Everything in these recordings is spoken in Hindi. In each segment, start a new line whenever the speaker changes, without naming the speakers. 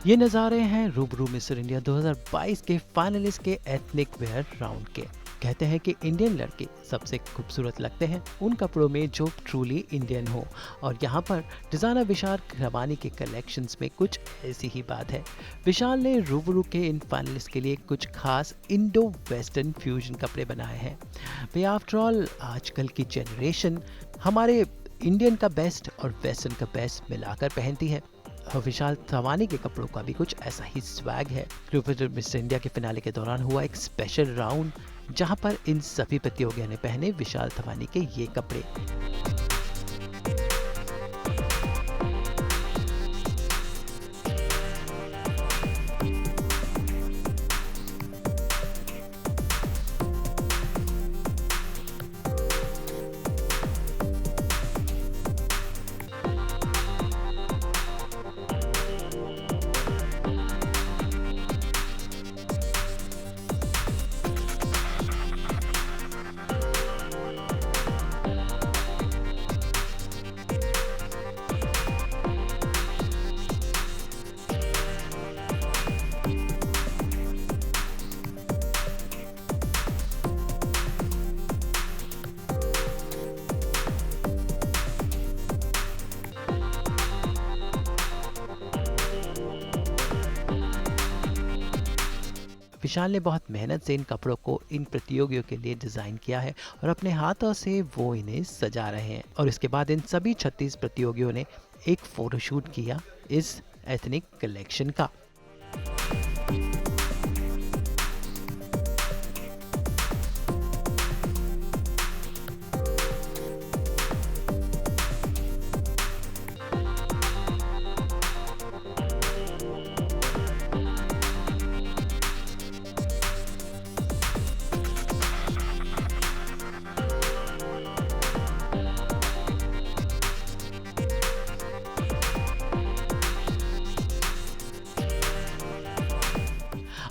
ये नज़ारे हैं रूबरू मिस्टर इंडिया 2022 के फाइनलिस्ट के एथनिक वेयर राउंड के। कहते हैं कि इंडियन लड़के सबसे खूबसूरत लगते हैं उन कपड़ों में जो ट्रूली इंडियन हो, और यहाँ पर डिज़ाइनर विशाल रवानी के कलेक्शंस में कुछ ऐसी ही बात है। विशाल ने रूबरू के इन फाइनलिस्ट के लिए कुछ खास इंडो वेस्टर्न फ्यूजन कपड़े बनाए हैं। भैया आफ्टर ऑल आजकल की जनरेशन हमारे इंडियन का बेस्ट और वेस्टर्न का बेस्ट मिलाकर पहनती है, और विशाल थवानी के कपड़ों का भी कुछ ऐसा ही स्वैग है। मिस्टर इंडिया के फिनाले के दौरान हुआ एक स्पेशल राउंड जहां पर इन सभी प्रतियोगियों ने पहने विशाल थवानी के ये कपड़े। विशाल ने बहुत मेहनत से इन कपड़ों को इन प्रतियोगियों के लिए डिज़ाइन किया है और अपने हाथों से वो इन्हें सजा रहे हैं। और इसके बाद इन सभी 36 प्रतियोगियों ने एक फ़ोटोशूट किया इस एथनिक कलेक्शन का।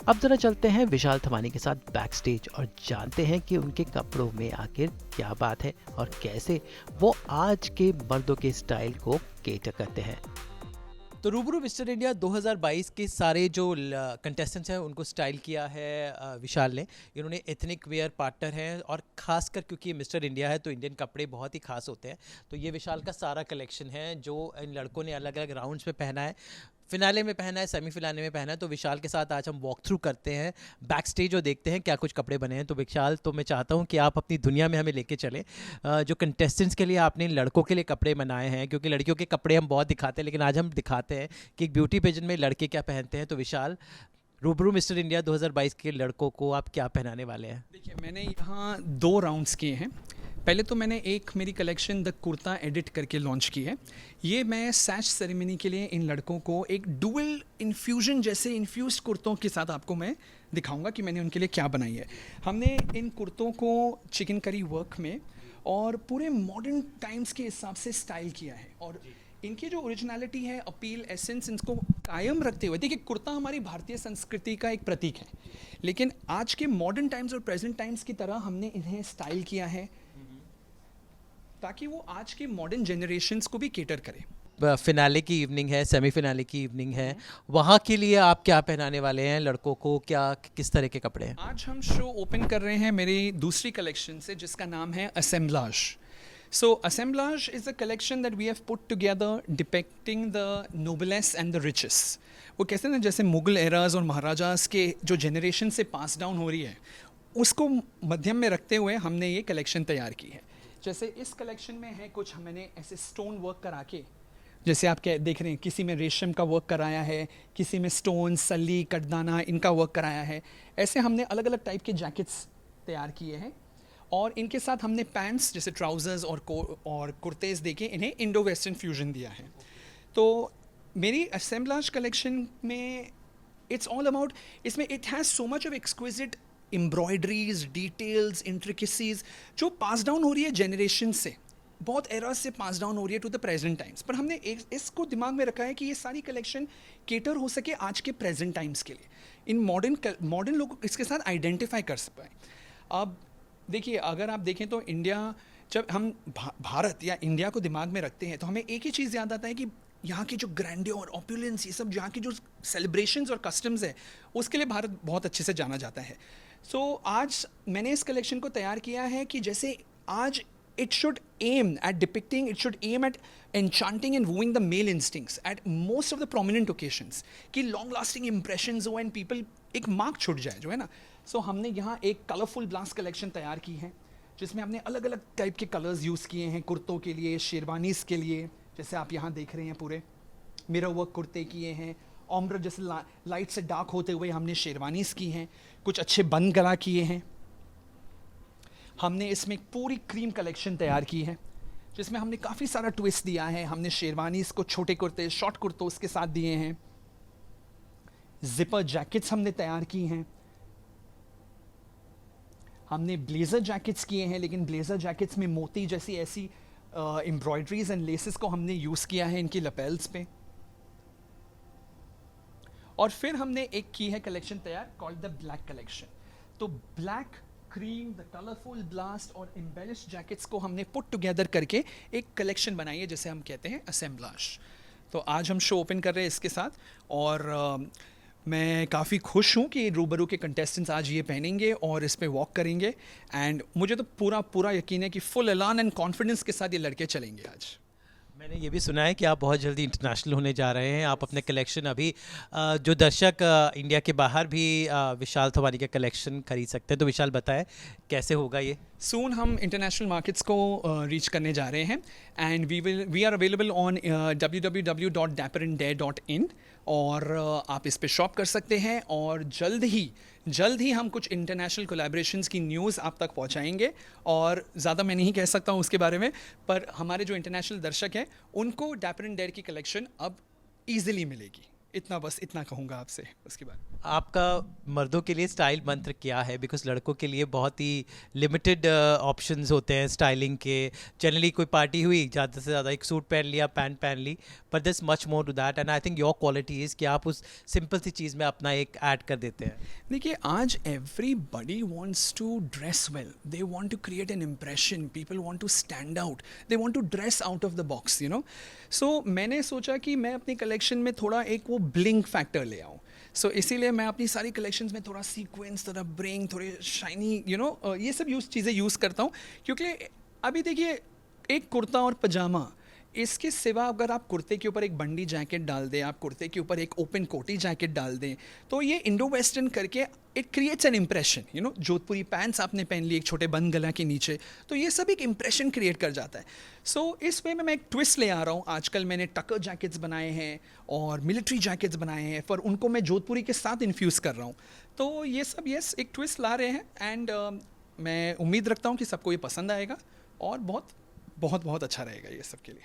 अब जरा चलते हैं विशाल थवानी के साथ बैक स्टेज और जानते हैं कि उनके कपड़ों में आखिर क्या बात है और कैसे वो आज के मर्दों के स्टाइल को केटर करते हैं।
तो रूबरू मिस्टर इंडिया 2022 के सारे जो कंटेस्टेंट्स हैं उनको स्टाइल किया है विशाल ने। इन्होंने एथनिक वेयर पार्टनर हैं और ख़ासकर क्योंकि मिस्टर इंडिया है तो इंडियन कपड़े बहुत ही खास होते हैं। तो ये विशाल का सारा कलेक्शन है जो इन लड़कों ने अलग अलग राउंड्स में पहना है, फिनाले में पहना है, सेमीफिनाले में पहना है। तो विशाल के साथ आज हम वॉक थ्रू करते हैं बैक स्टेज और देखते हैं क्या कुछ कपड़े बने हैं। तो विशाल, तो मैं चाहता हूं कि आप अपनी दुनिया में हमें लेके चलें। जो कंटेस्टेंट्स के लिए आपने लड़कों के लिए कपड़े बनाए हैं, क्योंकि लड़कियों के कपड़े हम बहुत दिखाते हैं, लेकिन आज हम दिखाते हैं कि एक ब्यूटी पेजेंट में लड़के क्या पहनते हैं। तो विशाल, रूबरू मिस्टर इंडिया 2022 के लड़कों को आप क्या पहनाने वाले हैं?
देखिए, मैंने यहाँ 2 राउंड्स किए हैं। पहले तो मैंने एक मेरी कलेक्शन द कुर्ता एडिट करके लॉन्च की है। ये मैं सैश सेरेमनी के लिए इन लड़कों को एक डुअल इन्फ्यूजन जैसे इन्फ्यूज्ड कुर्तों के साथ आपको मैं दिखाऊंगा कि मैंने उनके लिए क्या बनाई है। हमने इन कुर्तों को चिकन करी वर्क में और पूरे मॉडर्न टाइम्स के हिसाब से स्टाइल किया है, और इनकी जो ओरिजिनलिटी है, अपील, एसेंस, इनको कायम रखते हुए। देखिए, कुर्ता हमारी भारतीय संस्कृति का एक प्रतीक है, लेकिन आज के मॉडर्न टाइम्स और प्रेजेंट टाइम्स की तरह हमने इन्हें स्टाइल किया है ताकि वो आज के मॉडर्न जनरेशन्स को भी केटर करे।
फिनाले की इवनिंग है, सेमीफिनाले की इवनिंग है, वहाँ के लिए आप क्या पहनाने वाले हैं लड़कों को? क्या किस तरह के कपड़े हैं?
आज हम शो ओपन कर रहे हैं मेरी दूसरी कलेक्शन से, जिसका नाम है असेंबलाज। So assemblage is a collection that we have put together depicting the noblesse and the riches. वो कहते हैं ना, जैसे मुगल एराज और महाराजास के जो जनरेशन से पास डाउन हो रही है, उसको मध्यम में रखते हुए हमने ये कलेक्शन तैयार की है। जैसे इस कलेक्शन में है कुछ मैंने ऐसे स्टोन वर्क करा के, जैसे आप क्या देख रहे हैं, किसी में रेशम का वर्क कराया है, किसी में स्टोन, सल्ली, कटदाना, इनका वर्क कराया है। ऐसे हमने अलग अलग टाइप के जैकेट्स तैयार किए हैं, और इनके साथ हमने पैंट्स जैसे ट्राउज़र्स और कुर्तेज़ देके इन्हें इंडो वेस्टर्न फ्यूजन दिया है। तो मेरी असेंबलाज कलेक्शन में इट्स ऑल अबाउट, इसमें it has so much of exquisite embroideries, details, intricacies जो पास डाउन हो रही है जनरेशन से। बहुत एरा से पास डाउन हो रही है टू द प्रेजेंट टाइम्स, पर हमने इसको दिमाग में रखा है कि ये सारी कलेक्शन केटर हो सके आज के प्रेजेंट टाइम्स के लिए, इन मॉडर्न लोग इसके साथ आइडेंटिफाई कर पाए। अब देखिए, अगर आप देखें तो इंडिया, जब हम भारत या इंडिया को दिमाग में रखते हैं तो हमें एक ही चीज़ याद आता है कि यहाँ की जो ग्रैंडियर, ऑपुलेंस, ये सब यहाँ की जो सेलिब्रेशंस और कस्टम्स है, उसके लिए भारत बहुत अच्छे से जाना जाता है। सो आज मैंने इस कलेक्शन को तैयार किया है कि जैसे आज it should aim at depicting, it should aim at enchanting and wooing the male instincts at most of the prominent occasions, कि long lasting impressions हो and people एक मार्क छूट जाए जो है ना। सो हमने यहाँ एक कलरफुल ब्लास्ट कलेक्शन तैयार की है जिसमें हमने अलग अलग टाइप के कलर्स यूज़ किए हैं, कुर्तों के लिए, शेरवानीज़ के लिए, जैसे आप यहाँ देख रहे हैं पूरे मिरर वर्क कुर्ते किए हैं, ऑम्ब्र जैसे लाइट से डार्क होते हुए हमने शेरवानीज़ की हैं, कुछ अच्छे बंद गला किए हैं। हमने इसमें पूरी क्रीम कलेक्शन तैयार की है जिसमें हमने काफ़ी सारा ट्विस्ट दिया है। हमने शेरवानीज़ को छोटे कुर्ते, शॉर्ट कुर्तों के साथ दिए हैं, जिपर जैकेट्स हमने तैयार की हैं, हमने ब्लेज़र जैकेट्स किए हैं, लेकिन ब्लेज़र जैकेट्स में मोती जैसी ऐसी एम्ब्रॉयडरीज एंड लेसेस को हमने यूज़ किया है इनकी लपेल्स पे। और फिर हमने एक की है कलेक्शन तैयार कॉल्ड द ब्लैक कलेक्शन। तो black, cream, the colourful blast और एम्बेलिश जैकेट्स को हमने पुट टुगेदर करके एक कलेक्शन बनाई है जिसे हम कहते हैं असेंबलाज। तो आज हम शो ओपन कर रहे हैं इसके साथ, और मैं काफ़ी खुश हूँ कि रूबरू के कंटेस्टेंट्स आज ये पहनेंगे और इस पे वॉक करेंगे, एंड मुझे तो पूरा यकीन है कि फुल एलान एंड कॉन्फिडेंस के साथ ये लड़के चलेंगे आज।
मैंने ये भी सुना है कि आप बहुत जल्दी इंटरनेशनल होने जा रहे हैं। आप अपने कलेक्शन अभी जो दर्शक इंडिया के बाहर भी विशाल थवानी का कलेक्शन खरीद सकते हैं, तो विशाल बताएं कैसे होगा ये?
सून हम इंटरनेशनल मार्केट्स को रीच करने जा रहे हैं, and we are available on www.dapperandDare.in, और आप इस पे शॉप कर सकते हैं, और जल्द ही हम कुछ इंटरनेशनल कोलैबोरेशंस की न्यूज़ आप तक पहुंचाएंगे। और ज़्यादा मैं नहीं कह सकता हूं उसके बारे में, पर हमारे जो इंटरनेशनल दर्शक हैं उनको डैपर एंड डेयर की कलेक्शन अब ईजिली मिलेगी। इतना कहूँगा आपसे। उसके बाद
आपका मर्दों के लिए स्टाइल मंत्र क्या है? बिकॉज लड़कों के लिए बहुत ही लिमिटेड ऑप्शंस होते हैं स्टाइलिंग के। जनरली कोई पार्टी हुई, ज़्यादा से ज़्यादा एक सूट पहन लिया, पैंट पहन ली, but this much more to that, and I think your quality is कि आप उस सिंपल सी चीज़ में अपना एक ऐड कर देते हैं।
देखिए, आज everybody wants to dress well, they want to create an impression, people want to stand out, they want to dress out of the box, you know. So मैंने सोचा कि मैं अपनी कलेक्शन में थोड़ा एक वो ब्लिंग फैक्टर ले आऊँ। सो इसीलिए मैं अपनी सारी कलेक्शंस में थोड़ा सीक्वेंस, थोड़ा ब्रिंग, थोड़े शाइनी, यू नो, ये सब चीज़ें यूज़ करता हूँ। क्योंकि अभी देखिए, एक कुर्ता और पजामा, इसके सिवा अगर आप कुर्ते के ऊपर एक बंडी जैकेट डाल दें, आप कुर्ते के ऊपर एक ओपन कोटी जैकेट डाल दें, तो ये इंडो वेस्टर्न करके it creates an impression, you know. Jodhpuri pants आपने पहन ली एक छोटे बंद गला के नीचे, तो ये सब एक इम्प्रेशन क्रिएट कर जाता है। सो इस वे में मैं एक ट्विस्ट ले आ रहा हूँ। आजकल मैंने टकर जैकेट्स बनाए हैं और मिलिट्री जैकेट्स बनाए हैं, पर उनको मैं जोधपुरी के साथ इन्फ्यूज़ कर रहा हूँ। तो ये सब एक ट्विस्ट ला रहे हैं, एंड मैं उम्मीद रखता हूँ कि सबको ये पसंद आएगा और बहुत बहुत बहुत अच्छा रहेगा ये सब के लिए।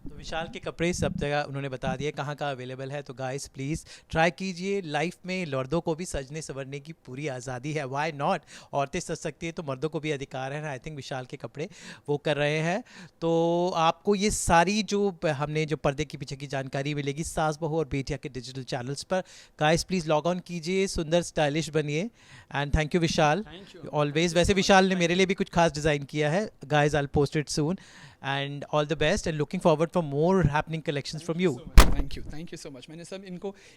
तो विशाल के कपड़े सब जगह उन्होंने बता दिए कहाँ कहाँ अवेलेबल है, तो गाइस प्लीज़ ट्राई कीजिए। लाइफ में मर्दों को भी सजने संवरने की पूरी आज़ादी है, व्हाई नॉट। औरतें सज सकती है तो मर्दों को भी अधिकार है। आई थिंक विशाल के कपड़े वो कर रहे हैं। तो आपको ये सारी जो हमने जो पर्दे के पीछे की जानकारी मिलेगी सास बहू और बेटिया के डिजिटल चैनल्स पर। गाइस प्लीज़ लॉग ऑन कीजिए, सुंदर स्टाइलिश बनिए, and thank you Vishal always. वैसे विशाल ने मेरे लिए भी कुछ खास डिज़ाइन किया है। Guys I will post it soon, and all the best and looking forward for more happening collections from you.
Thank you so much. मैंने सब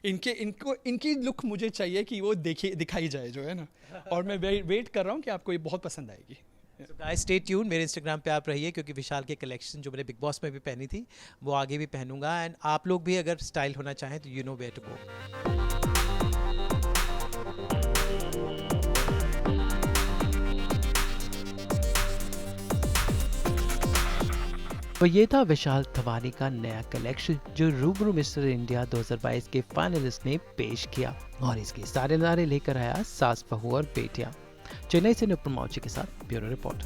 इनकी लुक मुझे चाहिए कि वो दिखाई जाए जो है ना, और मैं वेट कर रहा हूँ कि आपको ये बहुत पसंद आएगी।
So guys stay tuned, मेरे इंस्टाग्राम पे आप रहिए, क्योंकि विशाल के कलेक्शन जो मैंने बिग बॉस में भी पहनी थी वो आगे भी पहनूंगा, एंड आप लोग भी अगर स्टाइल होना चाहें तो you know where to go.
तो ये था विशाल थवानी का नया कलेक्शन जो रूबरू मिस्टर इंडिया 2022 के फाइनलिस्ट ने पेश किया, और इसके सारे नारे लेकर आया सास बहू और बेटियां। चेन्नई से नुपुर मौची के साथ ब्यूरो रिपोर्ट।